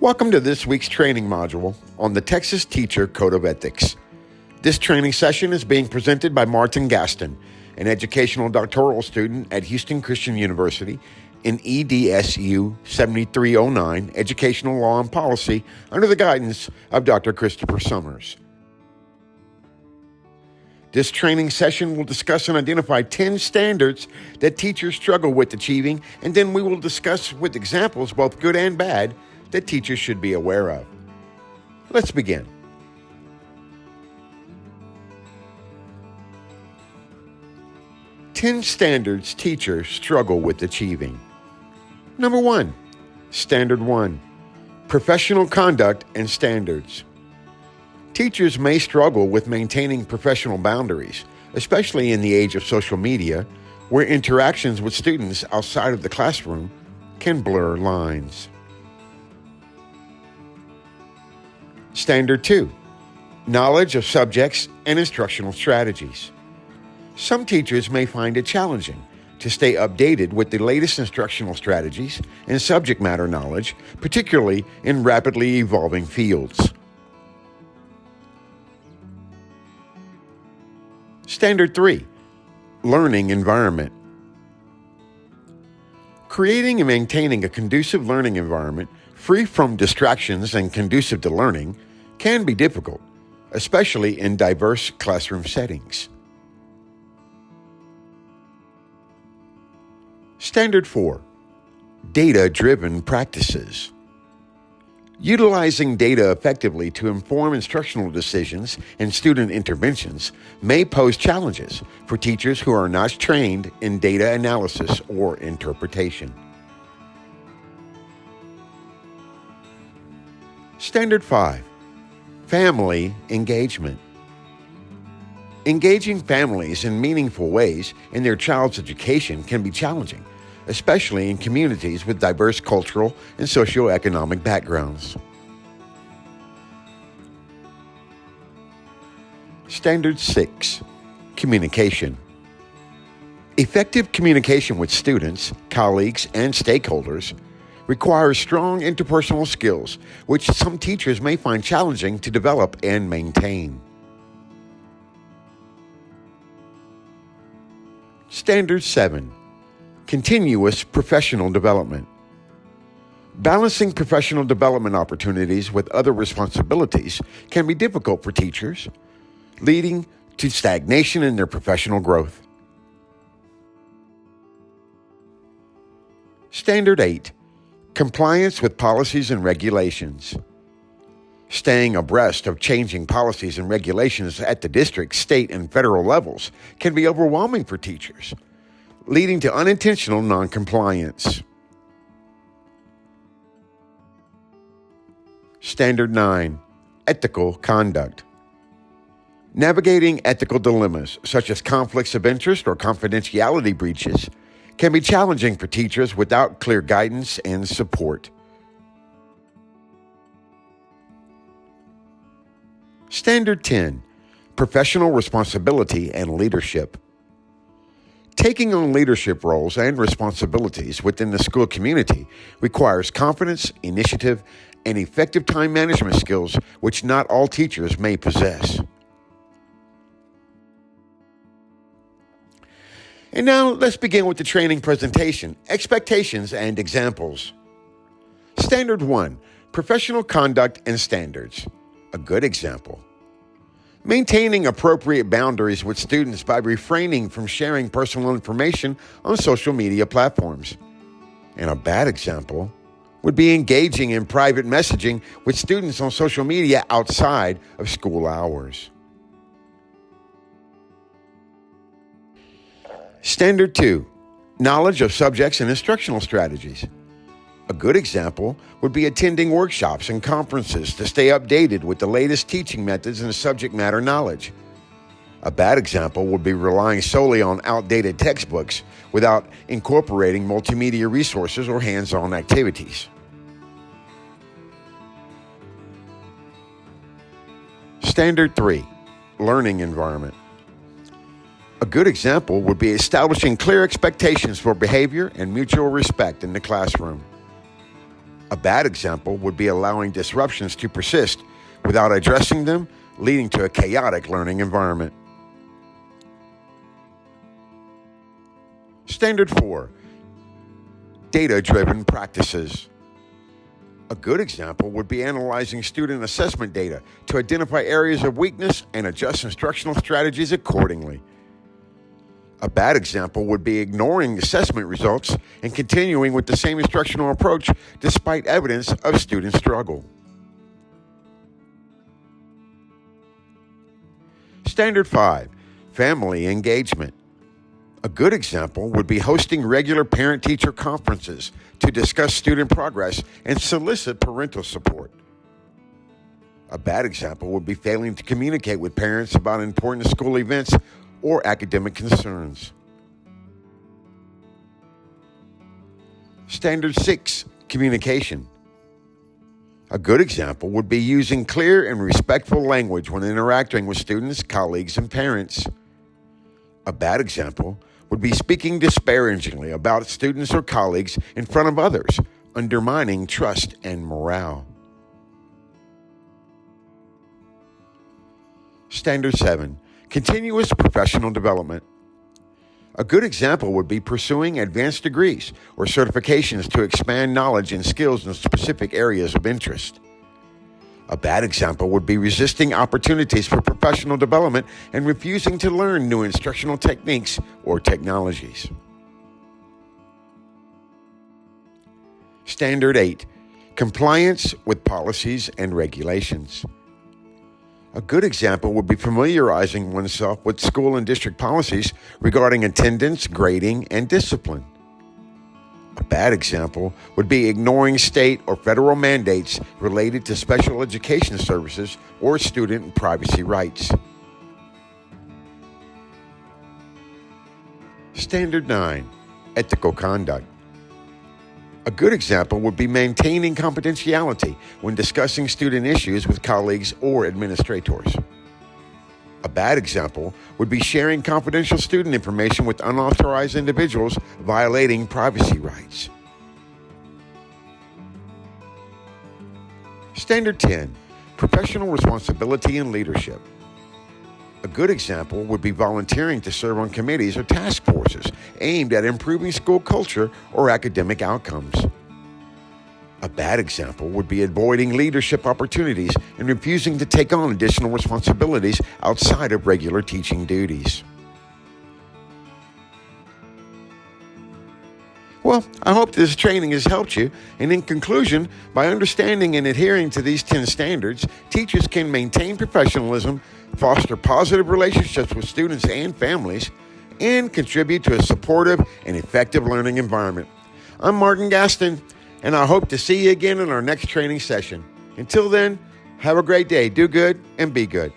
Welcome to this week's training module on the Texas Teacher Code of Ethics. This training session is being presented by Martin Gaston, an educational doctoral student at Houston Christian University in EDSU 7309, Educational Law and Policy, under the guidance of Dr. Christopher Summers. This training session will discuss and identify 10 standards that teachers struggle with achieving, and then we will discuss with examples, both good and bad, that teachers should be aware of. Let's begin. Ten standards teachers struggle with achieving. Number 1, Standard 1, Professional Conduct and Standards. Teachers may struggle with maintaining professional boundaries, especially in the age of social media, where interactions with students outside of the classroom can blur lines. Standard 2, Knowledge of subjects and instructional strategies. Some teachers may find it challenging to stay updated with the latest instructional strategies and subject matter knowledge, particularly in rapidly evolving fields. Standard 3, Learning Environment. Creating and maintaining a conducive learning environment free from distractions and conducive to learning can be difficult, especially in diverse classroom settings. Standard 4, Data-driven practices. Utilizing data effectively to inform instructional decisions and student interventions may pose challenges for teachers who are not trained in data analysis or interpretation. Standard 5, Family engagement. Engaging families in meaningful ways in their child's education can be challenging, especially in communities with diverse cultural and socioeconomic backgrounds. Standard 6, Communication. Effective communication with students, colleagues, and stakeholders requires strong interpersonal skills, which some teachers may find challenging to develop and maintain. Standard 7, Continuous professional development. Balancing professional development opportunities with other responsibilities can be difficult for teachers, leading to stagnation in their professional growth. Standard 8, Compliance with policies and regulations. Staying abreast of changing policies and regulations at the district, state, and federal levels can be overwhelming for teachers, leading to unintentional noncompliance. Standard 9, Ethical conduct. Navigating ethical dilemmas, such as conflicts of interest or confidentiality breaches, can be challenging for teachers without clear guidance and support. Standard 10, Professional responsibility and leadership. Taking on leadership roles and responsibilities within the school community requires confidence, initiative, and effective time management skills which not all teachers may possess. And now let's begin with the training presentation, expectations, and examples. Standard 1, Professional conduct and standards. A good example. Maintaining appropriate boundaries with students by refraining from sharing personal information on social media platforms. And a bad example would be engaging in private messaging with students on social media outside of school hours. Standard 2, Knowledge of subjects and instructional strategies. A good example would be attending workshops and conferences to stay updated with the latest teaching methods and subject matter knowledge. A bad example would be relying solely on outdated textbooks without incorporating multimedia resources or hands-on activities. Standard 3, Learning environment. A good example would be establishing clear expectations for behavior and mutual respect in the classroom. A bad example would be allowing disruptions to persist without addressing them, leading to a chaotic learning environment. Standard 4, data-driven practices. A good example would be analyzing student assessment data to identify areas of weakness and adjust instructional strategies accordingly. A bad example would be ignoring assessment results and continuing with the same instructional approach despite evidence of student struggle. Standard 5, family engagement. A good example would be hosting regular parent-teacher conferences to discuss student progress and solicit parental support. A bad example would be failing to communicate with parents about important school events or academic concerns. Standard 6, communication. A good example would be using clear and respectful language when interacting with students, colleagues, and parents. A bad example would be speaking disparagingly about students or colleagues in front of others, undermining trust and morale. Standard 7, continuous professional development. A good example would be pursuing advanced degrees or certifications to expand knowledge and skills in specific areas of interest. A bad example would be resisting opportunities for professional development and refusing to learn new instructional techniques or technologies. Standard 8, compliance with policies and regulations. A good example would be familiarizing oneself with school and district policies regarding attendance, grading, and discipline. A bad example would be ignoring state or federal mandates related to special education services or student privacy rights. Standard 9, ethical conduct. A good example would be maintaining confidentiality when discussing student issues with colleagues or administrators. A bad example would be sharing confidential student information with unauthorized individuals, violating privacy rights. Standard 10, professional responsibility and leadership. A good example would be volunteering to serve on committees or task forces aimed at improving school culture or academic outcomes. A bad example would be avoiding leadership opportunities and refusing to take on additional responsibilities outside of regular teaching duties. Well, I hope this training has helped you. And in conclusion, by understanding and adhering to these 10 standards, teachers can maintain professionalism, foster positive relationships with students and families, and contribute to a supportive and effective learning environment. I'm Martin Gaston, and I hope to see you again in our next training session. Until then, have a great day. Do good and be good.